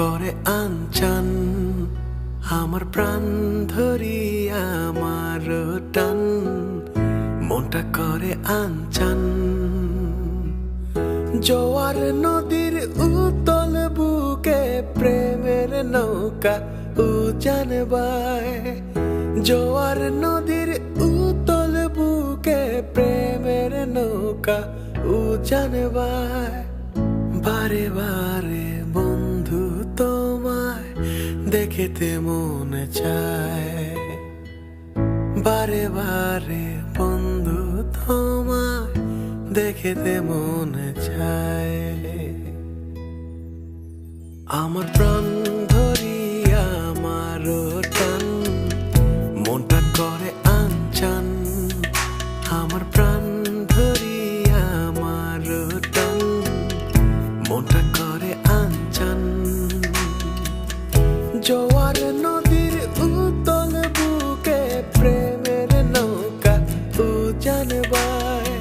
করে আনচান আমার প্রাণ ধরিয়া আমার টান মনটা করে আনচান জোয়ার নদীর উতল বুকে প্রেমের নৌকা উজান বায় জোয়ার নদীর উতল বুকে প্রেমের নৌকা উজান বায় বারে বারে বন্ধু তোমায় দেখিতে মনে চায় বারে বারে বন্ধু তোমায় দেখিতে মনে চায় আমার প্রাণ ধরিয়া আমার টান মনটা করে আনচান আমার প্রাণ ধরিয়া আমার টান মনটা করে আনচান জোয়ার নদীর উতল বুকে প্রেমের নৌকা উজান বায়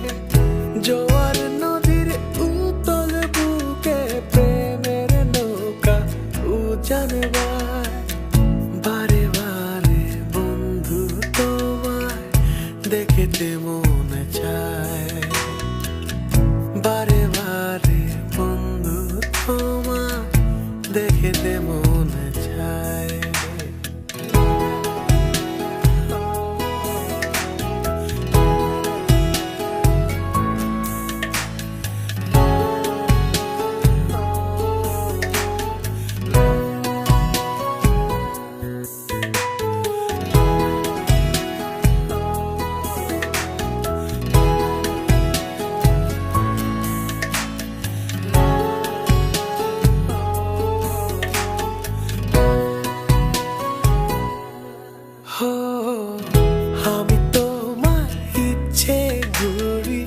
জোয়ার নদীর উতল বুকে প্রেমের নৌকা উজান বায় বারে বারে বন্ধু তোমায় দেখিতে মনে চায় বারে বারে বন্ধু তোমায় দেখিতে মনে চায় আমি তোমার ইচ্ছে ঘুরি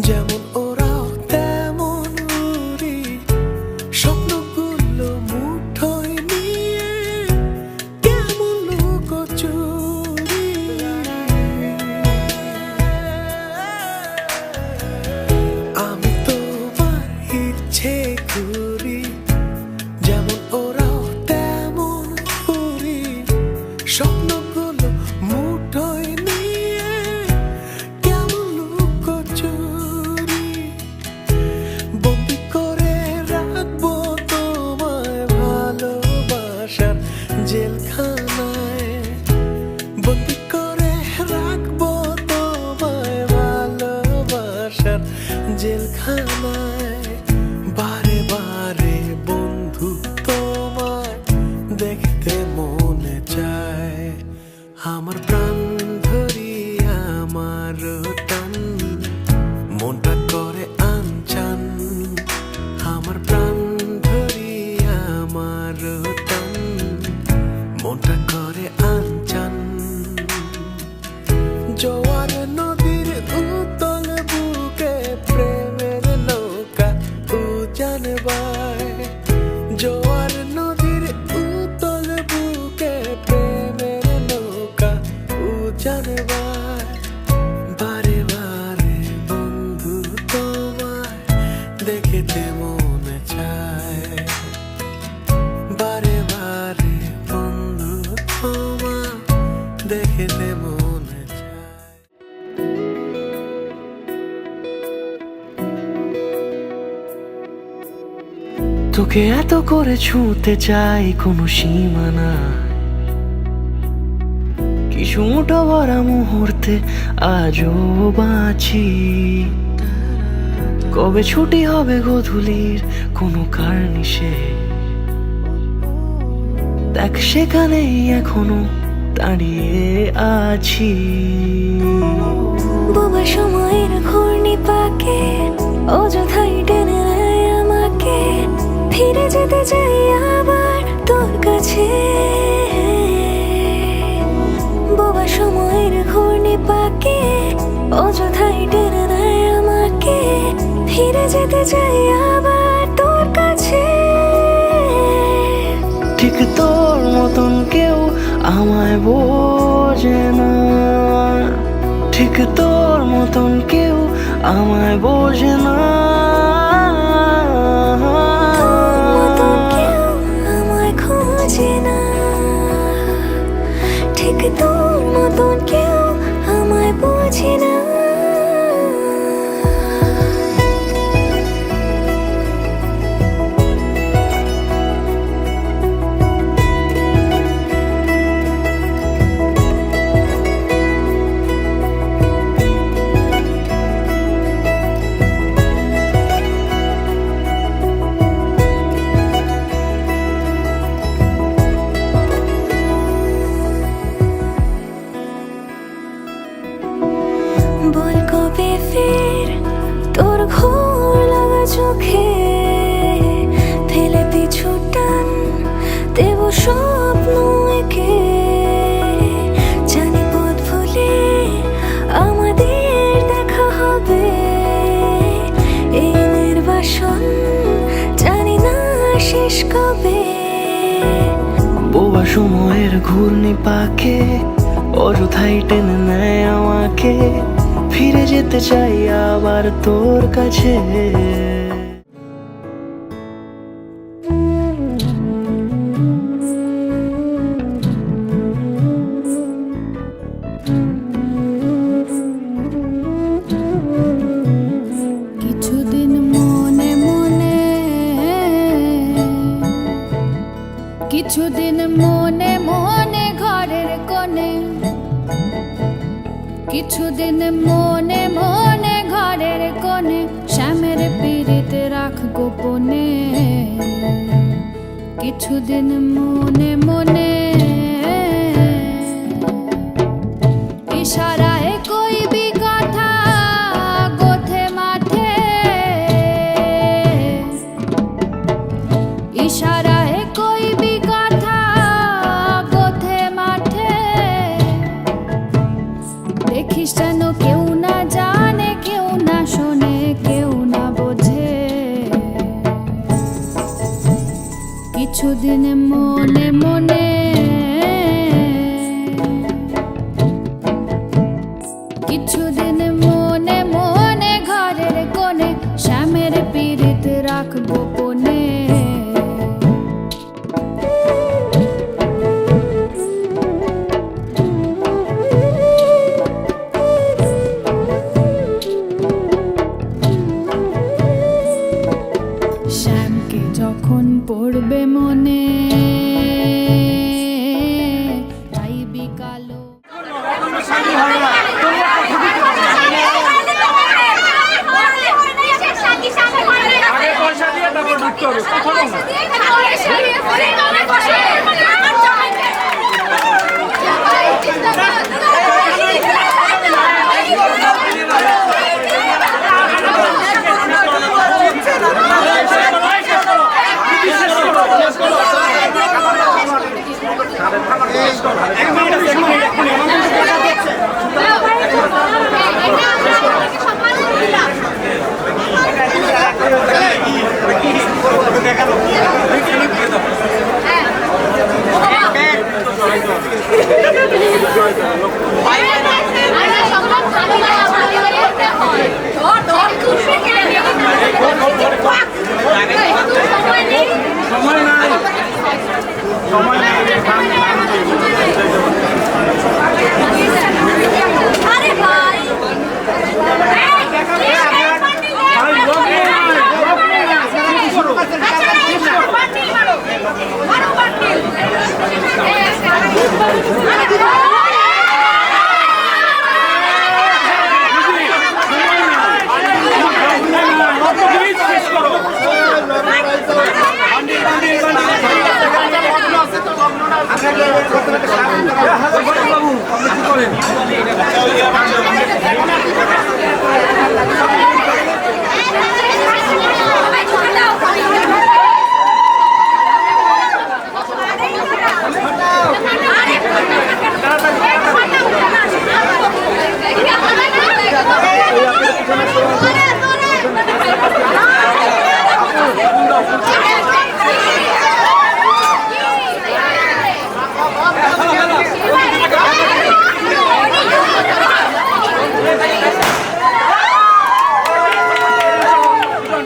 যেমন ওরাও তেমন উড়ি স্বপ্নগুলো মুঠোয় নিয়ে কেমন লুকোচুরি আমি তোমার ইচ্ছে ঘুরি যেমন ওরাও তেমন উড়ি স্বপ্নগুলো মুঠোয় নিয়ে কেমন লুকোচুরি বন্দি করে রাখবো তোমায় ভালোবাসার জেলখানায় বন্দি করে রাখবো তোমায় ভালোবাসার জেলখানায় বারে বারে বন্ধু তোমায় দেখতে মনে চায় আমার প্রাণ ধরিয়া আমার টান মনটা করে আনচান আমার প্রাণ ধরিয়া আমার টান মনটা করে আনচান জোয়ার নদীর উতল বুকে প্রেমের নৌকা উজান বায় জোয়ার নদীর উতল বুকে প্রেমের নৌকা উজান বায় বারে বারে বন্ধু তোমায় দেখিতে মনে চায় বারে বারে বন্ধু তোমায় দেখিতে মনে চায় তোকে এত করে ছুঁতে চাই কোনো সীমানা কিছু মুঠো ভরা মুহূর্তে আজও বাঁচি কবে ছুটি হবে গোধূলির কোনো কার্নিশে দেখ সেখানেই এখনো দাঁড়িয়ে আছি বোবা সময়ের ঘূর্ণি পাকে অযথাই টেনে নেয় আমাকে ফিরে যেতে চাই আবার তোর কাছে বোবা সময়ের ঘূর্ণি পাকে অযথাই টেনে নেয় আমাকে ফিরে যেতে চাই আবার তোর কাছে ঠিক তোর মতন কেউ আমায় বোঝে না ঠিক তোর মতন কেউ আমায় বোঝে না ঠিক তোর মতন কেউ আমায় বোঝে না। বল কবে ফের তোর ঘোর লাগা চোখে ফেলে পিছু টান দেব স্বপ্ন একে। জানি পথ ভুলে আমাদের দেখা হবে, এই নির্বাসন জানি না শেষ কবে। বোবা সময়ের ঘূর্ণি পাকে অযথাই টেনে নেয় আমাকে, ফিরে যেতে চাই আবার তোর কাছে। কিছুদিন মনে মনে, কিছুদিন মনে মনে ঘরের কোণে, কিছুদিন মনে মনে ঘরের কোণে শ্যামের পীড়িতে রাখ গোপনে। কিছুদিন মনে মনে ইশারায় কইবি কথা গোথে মাঠে, ইশারায় কইবি কথা গোথে মাঠে। দেখিস যেন কেউ না জানে, কেউ না শোনে, কেউ না বোঝে। কিছুদিন মনে মনে, কিছুদিন মনে মনে ঘরের কোণে শ্যামের পীড়িত রাখ গোপনে। শ্যামকে যখন পড়বে মনে তাই বিকালো। আগে পয়সা দিয়ে তারপর ঢুকতে হবে।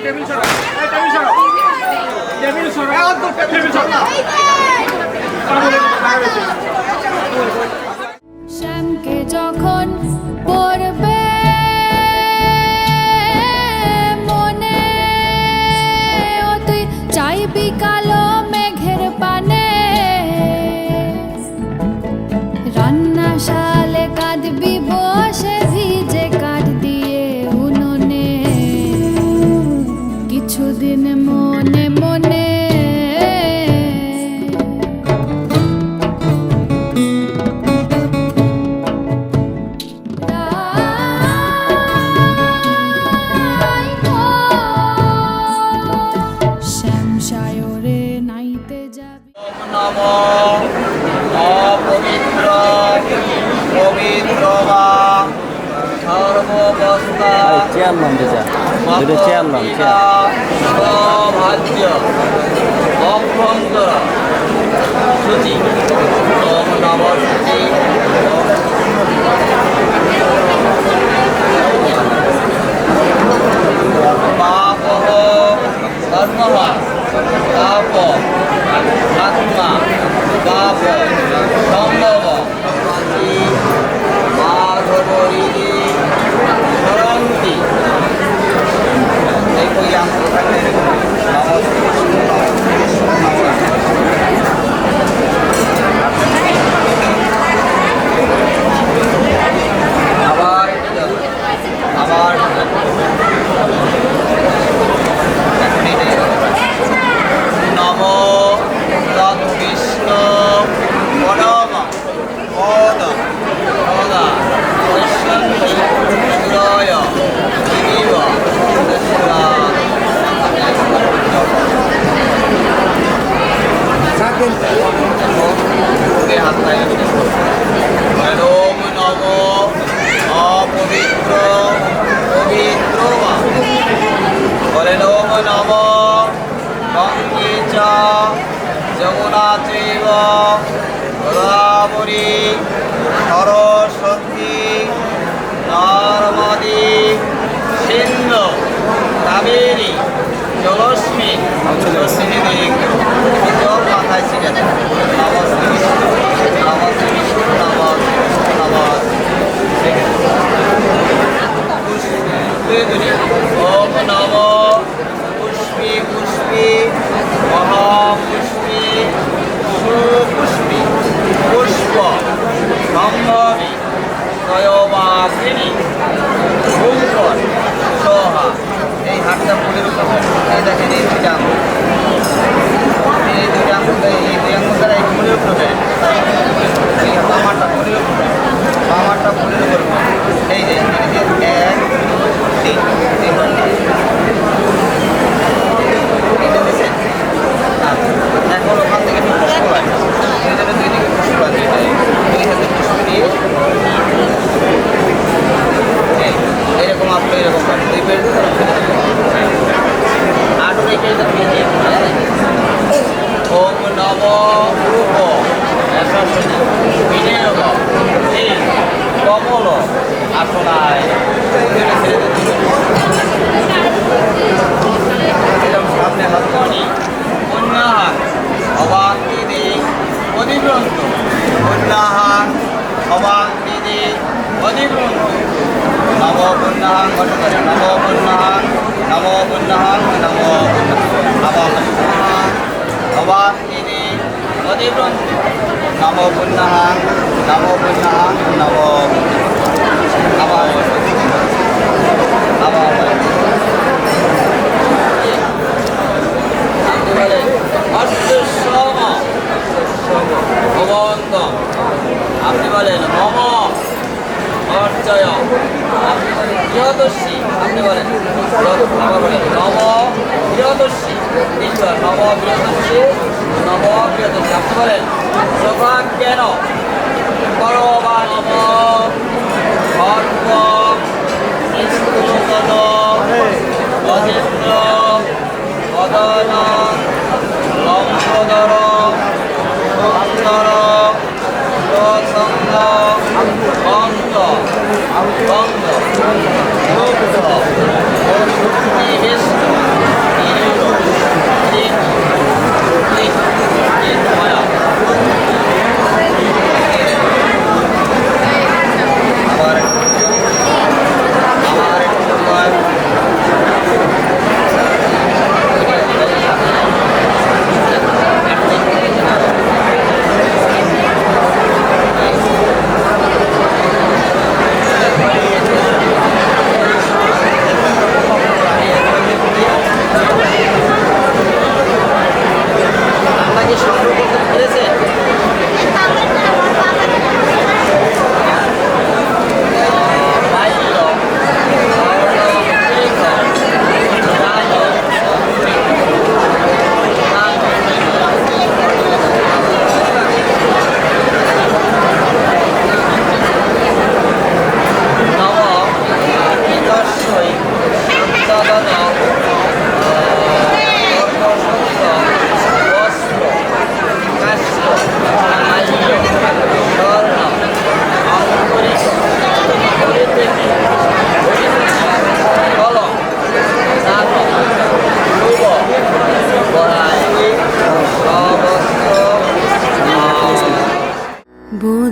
টেবিল সরা অবস্থা চেয়ার নাম যেটা দুটো চেয়ার নাম চেয়ার ভাজ্য অভ্যন্তর সূচি ওম নম সূচি পাপ কর্ম পাপ আত্মা পাপ সম্ভব মাধবরী সরন্তি আবার নম তৎকৃষ্ণ পরম পদ সদা পশ্যন্তি সুরয় দিদিব ওম নম অপবিত্র পবিত্র বলেন ওম নম গঙ্গে চ যমুনা চৈব গোদাবরী সরস্বতী নর্মদী সিন্ধু কাবেরী জলস্মি জল মাথায় শিখে নমস্তে নমস্তে বিষ্ণু ওম নম পুষ্পি পুষ্পি মহাপুষ্পি সুপুষ্পি পুষ্প সম্ভবী দয়বাসিনী ভূঙ্কর সোহা এই হাতটা ফুলের উপর এই দেখেন এই দুইটা আঙুল এই দুইটা আঙুল এই দুই আঙুল দ্বারা এই ফুলের উপর এই বামারটা ফুলের উপর বামারটা ফুলের উপর এই যে এক তিন এই ঘন্টা এখন ওখান থেকে একটু পুষ্প হয় এই জন্য দুই দিকে পুষ্প আছে দুই হাতে পুষ্প নিয়ে এরকম আপনি এরকম দুই পেজ আট রেখে ওম নম রূপ বিনিয়োগ কমল আসনায় এরকম সামনে হাতমণি কন্যাহার অবাক দিদি অধিগ্রন্থ কন্যাহার অবাক দিদি অধিগ্রন্থ নবপুণ্যাং ঘটকরে নবপুণ্যাং নবপুণ্যাং নবপুণ্যাং অবাক দিদি অধিগ্রন্থ নবপুণ্যাং নবপুণ্যাং আবার আপনি বলেন মম অর্চয় আপনি বলেন প্রিয়দর্শী আপনি বলেন আবার বলেন নব প্রিয়দর্শী ঈশ্বর নব প্রিয়দর্শী আপনি বলেন সৌভাগ্যেন করবা নম সর্ব নিষ্ঠুরতন অজিন্দ্র বদন লম্বদর সুন্দর প্রসঙ্গ বন্ধ বন্ধ মুগ্ধ নিবিষ্ট নিরুড় চিন্ময়া আবার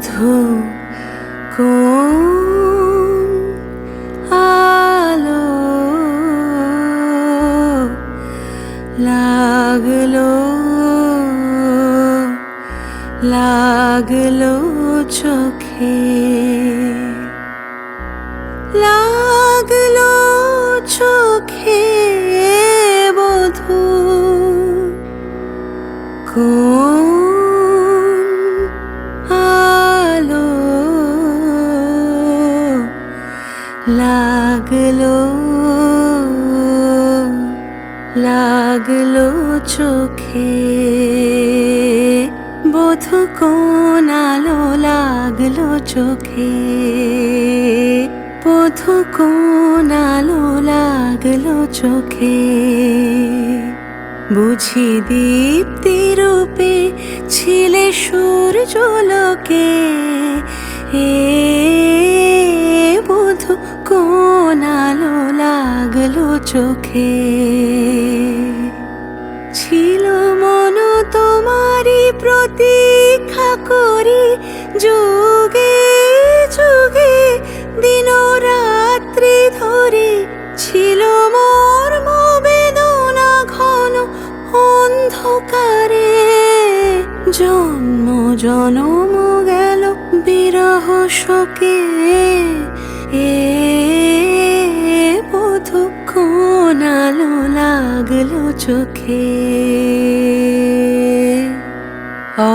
বধূ কোন আলো লাগলো লাগলো চোখে, লাগলো চোখে বধূ কোন আলো লাগলো লাগলো চোখে, বধূ কোন আলো লাগলো চোখে, বধূ কোন আলো লাগলো চোখে, বুঝি দীপ্তি রূপে ছিলে সূর্যলোকে, এ বধূ কোন আলো লাগলো চোখে, ছিল মন তোমারি প্রতীক্ষা করি যুগে যুগে দিন রাত্রি ধরে, ছিল মোর বেদনা ঘন অন্ধকারে, জন্ম জনম গেল বিরহ শোকে, এ বধূ কোন আলো লাগলো চোখে,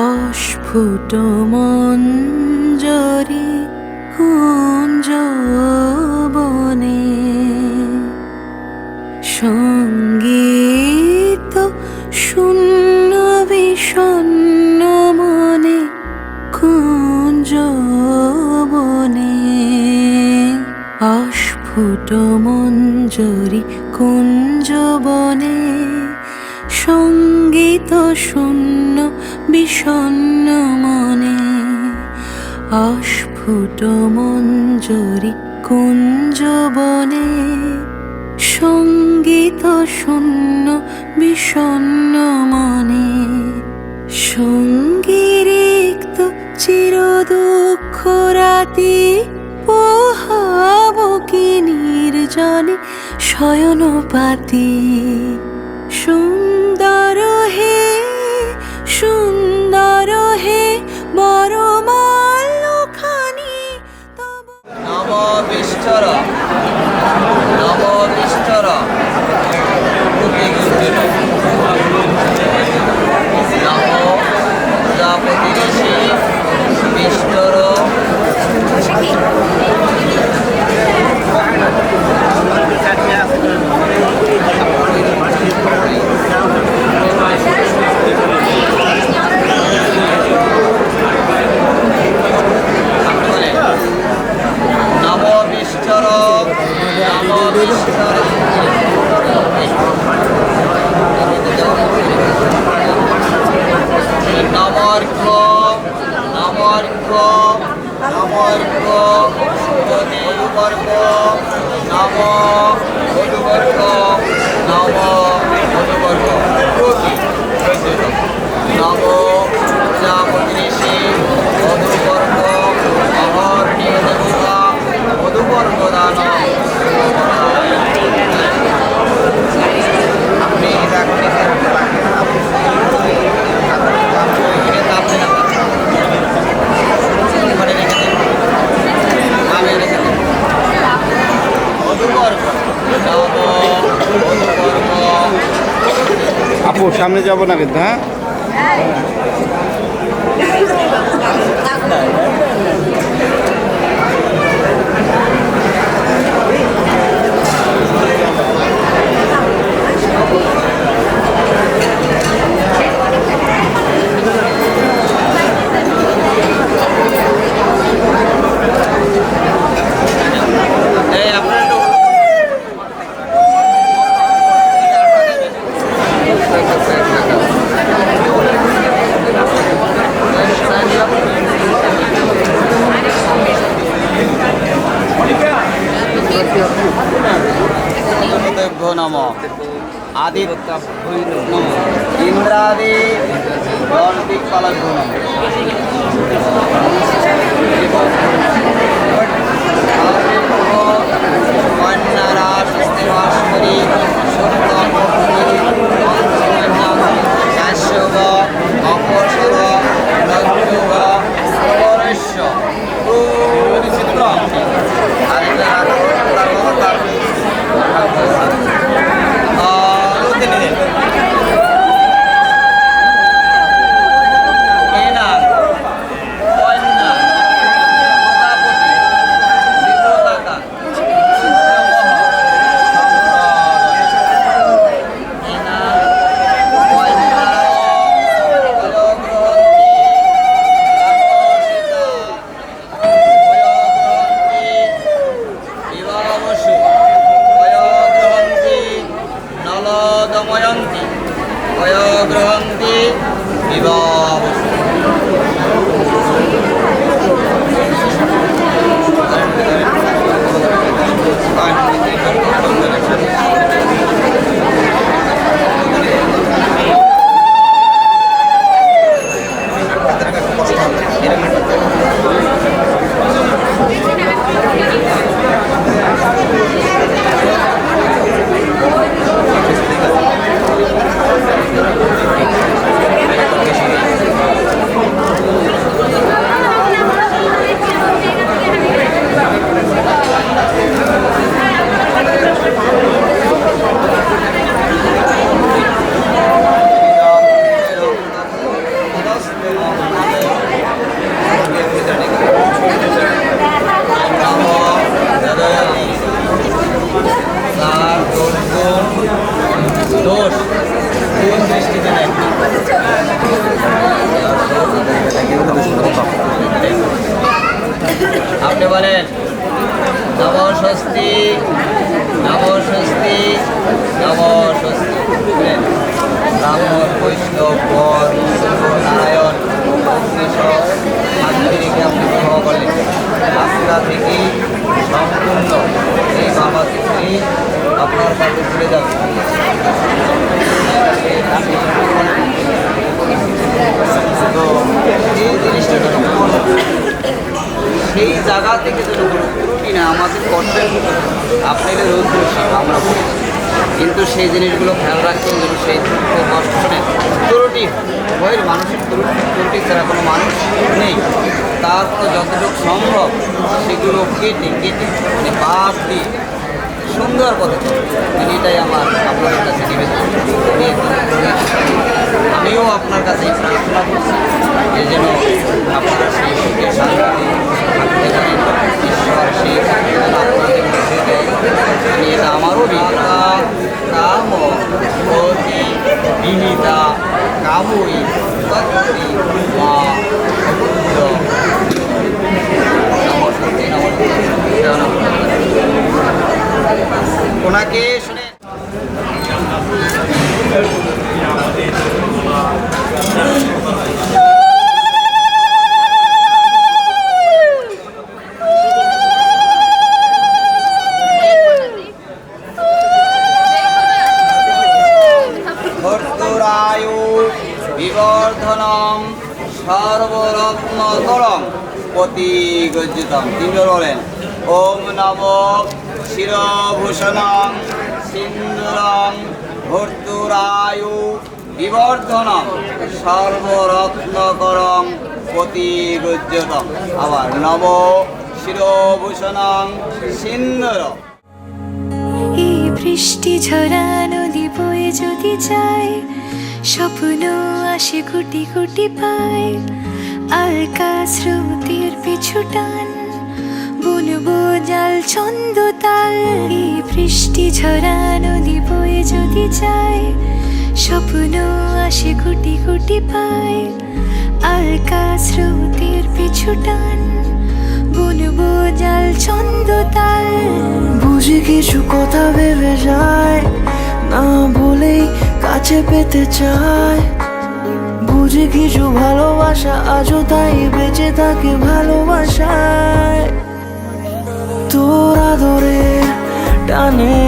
অস্ফুট মঞ্জরি কুঞ্জ বনে, সঙ্গীত শূন্য বিষণ্ণ মনে কুঞ্জ বনে, অস্ফুট মঞ্জরি কুঞ্জ বনে, সঙ্গীত শূন্য বিষণ্ণ মনে, অস্ফুট মঞ্জরি কুঞ্জ বনে, সঙ্গীত শূন্য বিষণ্ণ মনে, সঙ্গী রিক্ত চির দুঃখ রাতি পোহাব কি নির্জনে শয়ন পাতি, সুন্দর হে সুন্দর হে বড় মাল্যখানি তব নম বিষ্ঠর নম বিষ্ঠর নম প্রজাপতি ঋষি বিষ্ঠর নম বিষ্ঠর নম বিষ্ঠর নমর্ঘ নমর্ঘ নমর্ঘ মধুবর্গ নম মধুবর্গ নম মধুবর্গ নম প্রজাপতি ঋষি মধুবর্গ অহর্নিয় দেবতা মধুবর্গ দান, আপনি আপু সামনে যাব না কিন্তু, হ্যাঁ নম আদিত্য নম ইন্দ্রাদি জলদিক পালন করুন কন্যারা সুস্থে বাস করি সত্যম শাস্যব অপসর নজ্জব পরস্য চিত্র দময়ন্তি অয়গ্রহন্তি বিবাহ দোষ কোন দৃষ্টিতে দেখি আপনি বলেন নবস্বস্তি নবস্বস্তি নবস্বস্তি ব্রাহ্মণ বৈষ্ণব বর নারায়ণ শান্তিকে আপনি গ্রহ করলেন আস্থা থেকে সম্পূর্ণ এই বাবা থেকে আপনার কাছে ঘুরে যাবে তো এই জিনিসটা সেই জায়গা থেকে যেন কোনো ত্রুটি না আমাদের কর্তের আপনাদের রোদ আমরা কিন্তু সেই জিনিসগুলো খেয়াল রাখতেন যেন সেই কষ্ট নেই ত্রুটি বইয়ের মানুষের ত্রুটি ছাড়া কোনো মানুষ নেই তারপরে যতটুকু সম্ভব সেগুলো কেটে কেটে মানে বাদ দিয়ে সুন্দর পথে এটাই আমার আপনাদের কাছে নিবেদন আমিও আপনার কাছে প্রার্থনা করছি এই যেন আপনারা সেই সুখে শান্তি থাকতে পারেন ঈশ্বর সেই আপনাদের মধ্যে দেয় আমি এটা আমারও বিদ্যা কাম অতি বিহিতা কামই তত্ত্বী মা নমস্তে ওনাকে শুনে ভর্তুরায়ু বিবর্ধনম সর্বরত্নতরম প্রতিগজ্জিতম তিনি বলেন ওম নমো শিরভূষণং সিন্দুরং ভর্তুরায়ু বিবর্ধনম সর্বরত্নকরং প্রতিগজ্জিতম আবার নম শিরভূষণং সিন্দুর এই বৃষ্টি ঝরা নদী বয়ে যদি যায় স্বপ্ন আসে কোটি কোটি পায় আলকা স্রোতের পিছু টান বুনবো জাল ছন্দ তাল এই বৃষ্টি ঝরা নদী বয়ে যদি যায় স্বপ্ন আসে কোটি কোটি পায় আলকা স্রোতের পিছু টান বুনবো জাল ছন্দ তাল বুঝি কিছু কথা ভেবে যায় না বলেই কাছে পেতে চায় বুঝি কিছু ভালোবাসা আজও তাই বেঁচে থাকে ভালোবাসায় তোর আদরে টানে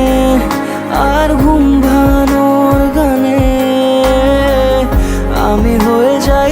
আর ঘুম ভাঙানোর গানে আমি হয়ে যাই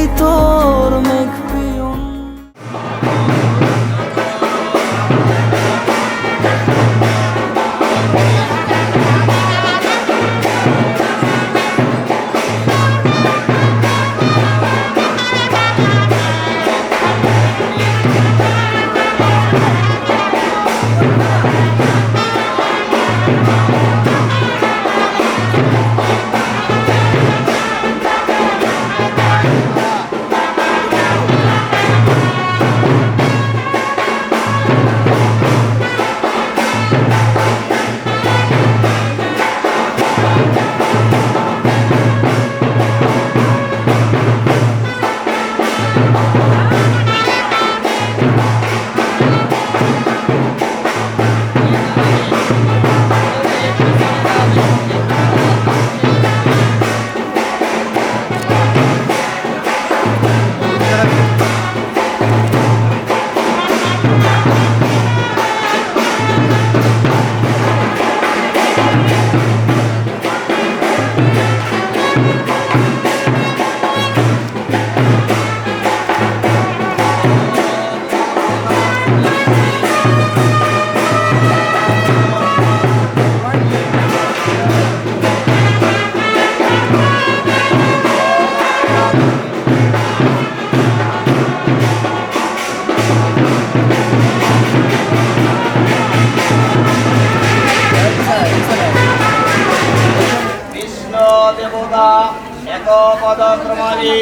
সপ্তপদক্রমাণি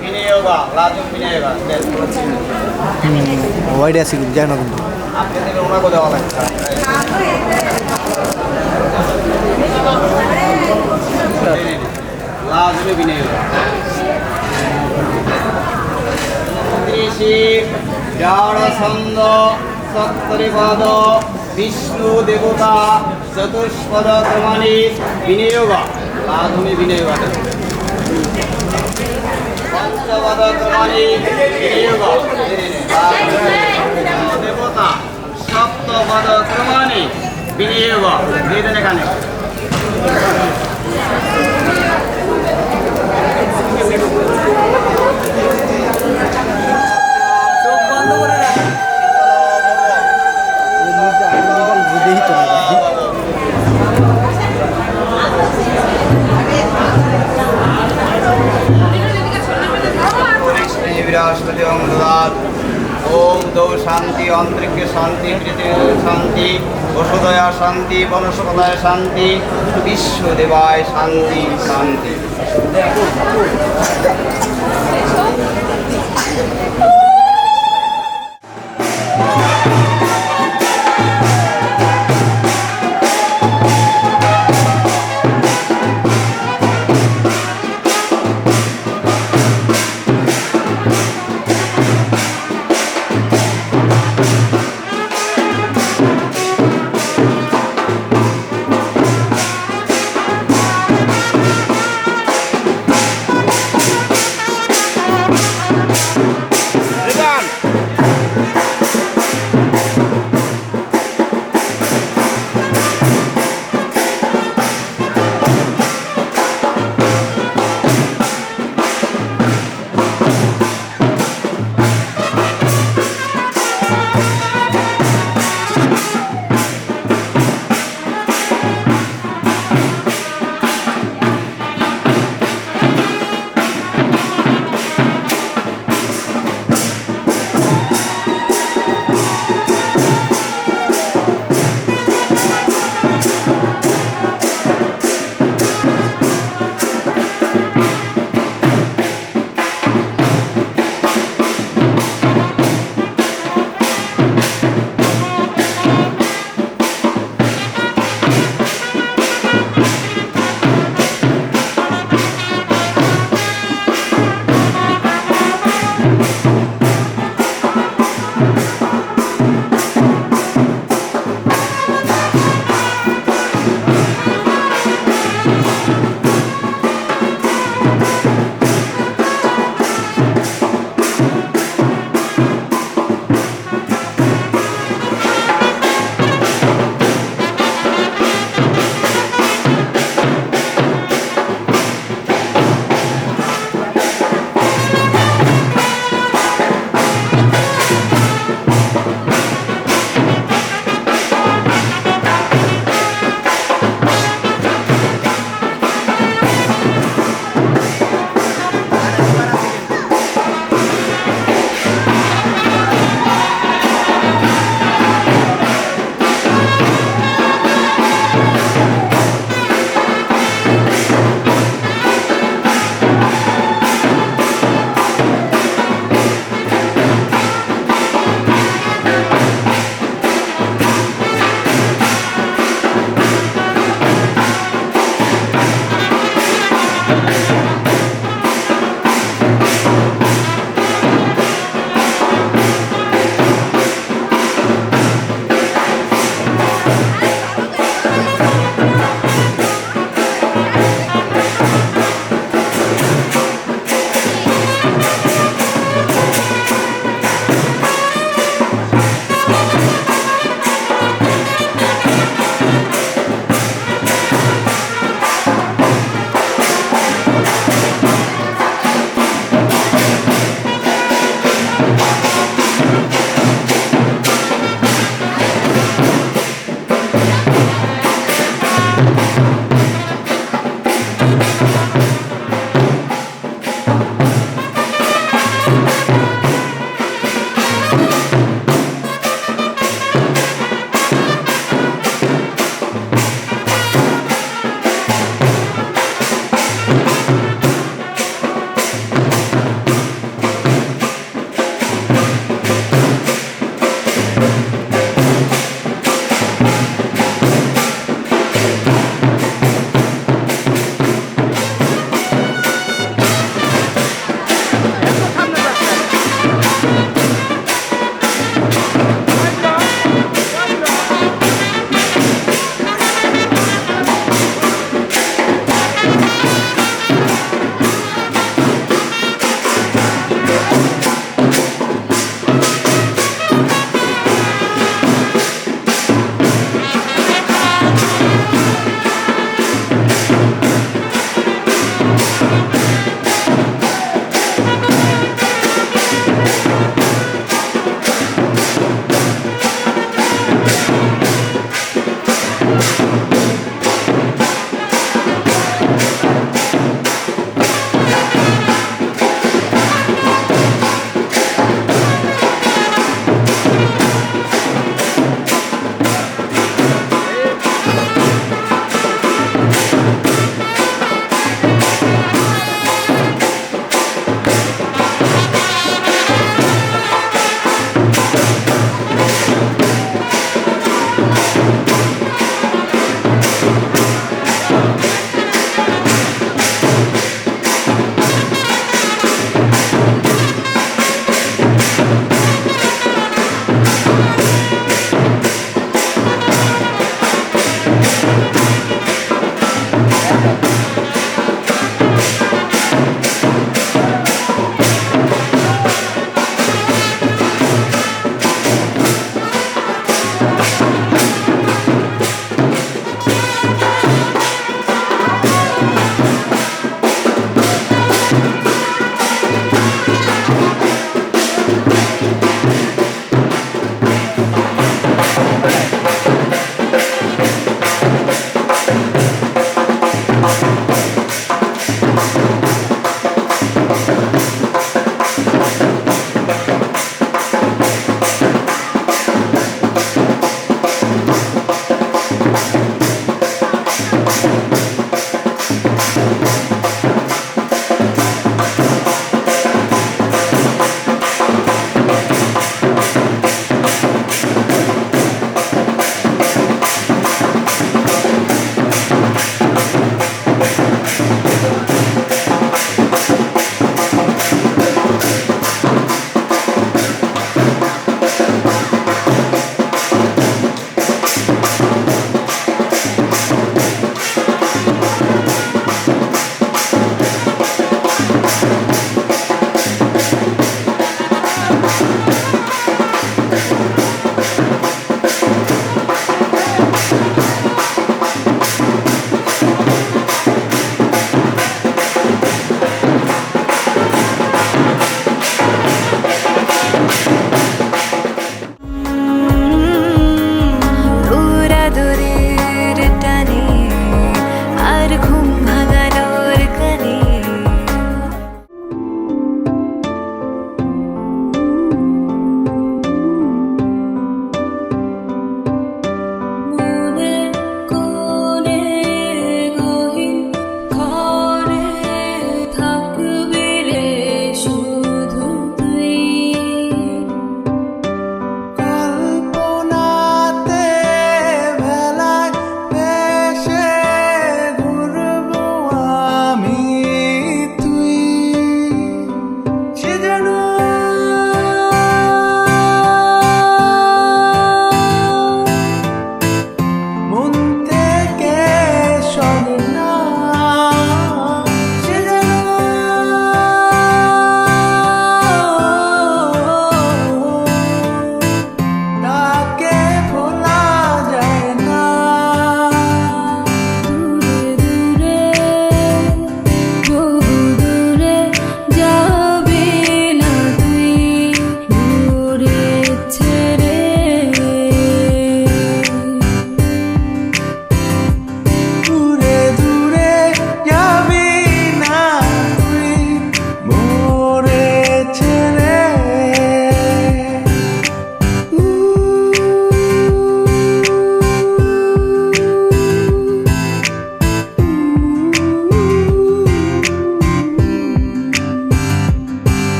বিনিয়োগ লাজুক বিনিয়োগ ওয়াইড আছে কিন্তু জানো কিন্তু আপনাদের ওনাকে দেওয়া লাগছে লাজুক বিনিয়োগ ঋষি জাড়ছন্দ সত্তরিপদ বিষ্ণু দেবতা চতুষ্পদ ক্রমাণি বিনিয়োগ লাধুমি বিনিয়োগ পঞ্চপদ ক্রমাণি বিনিয়োগ দেবতা সপ্তপদ ক্রমাণি বিনিয়োগ দিয়ে দেন এখানে ओम दौ शांति अंतरिक्ष शांति पृथ्वी शांति वसुदया शांति वनस्पतय शांति विश्वदेवाय शांति शांति